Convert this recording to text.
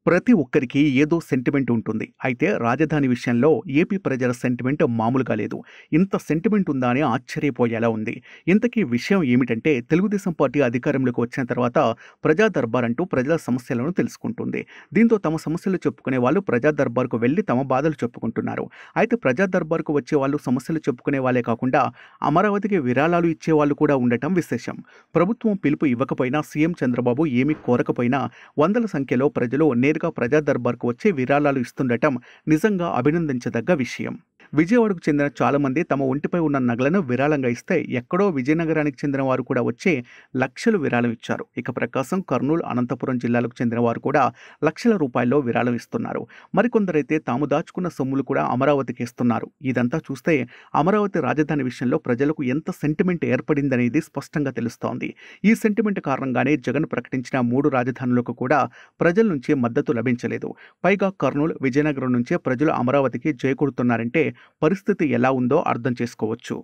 ప్రతి ఒక్కరికి ఏదో సెంటిమెంట్ ఉంటుంది. అయితే రాజధాని విషయంలో ఏపీ ప్రజల సెంటిమెంట్ మామూలుగా లేదు. ఇంత సెంటిమెంట్ ఉందా అని ఆశ్చర్యపోయేలా ఉంది. ఇంతకీ విషయం ఏమిటంటే తెలుగుదేశం పార్టీ అధికారంలోకి వచ్చిన తర్వాత ప్రజా దర్బార్ అంటూ ప్రజల సమస్యలను తెలుసుకుంటుంది. దీంతో తమ సమస్యలు చెప్పుకునే వాళ్ళు ప్రజా దర్బార్‌కు వెళ్లి తమ బాధలు చెప్పుకుంటున్నారు. అయితే ప్రజా దర్బార్‌కు వచ్చే వాళ్ళు సమస్యలు చెప్పుకునే వాళ్ళే కాకుండా అమరావతికి విరాళాలు ఇచ్చేవాళ్ళు కూడా ఉండటం విశేషం. ప్రభుత్వం పిలుపు ఇవ్వకపోయినా సీఎం చంద్రబాబు ఏమీ కోరకపోయినా వందల సంఖ్యలో ప్రజలు నేరుగా ప్రజా దర్బార్కు వచ్చి విరాళాలు ఇస్తుండటం నిజంగా అభినందించదగ్గ విషయం. విజయవాడకు చెందిన చాలామంది తమ ఒంటిపై ఉన్న నగలను విరాళంగా ఇస్తే ఎక్కడో విజయనగరానికి చెందిన వారు కూడా వచ్చి లక్షలు విరాళం ఇచ్చారు. ఇక ప్రకాశం, కర్నూలు, అనంతపురం జిల్లాలకు చెందిన వారు కూడా లక్షల రూపాయల్లో విరాళం ఇస్తున్నారు. మరికొందరైతే తాము దాచుకున్న సొమ్ములు కూడా అమరావతికి ఇస్తున్నారు. ఇదంతా చూస్తే అమరావతి రాజధాని విషయంలో ప్రజలకు ఎంత సెంటిమెంట్ ఏర్పడిందనేది స్పష్టంగా తెలుస్తోంది. ఈ సెంటిమెంట్ కారణంగానే జగన్ ప్రకటించిన 3 రాజధానులకు కూడా ప్రజల నుంచి మద్దతు లభించలేదు. పైగా కర్నూలు, విజయనగరం నుంచే ప్రజలు అమరావతికి జై కొడుతున్నారంటే పరిస్థితి ఎలా ఉందో అర్థం చేసుకోవచ్చు.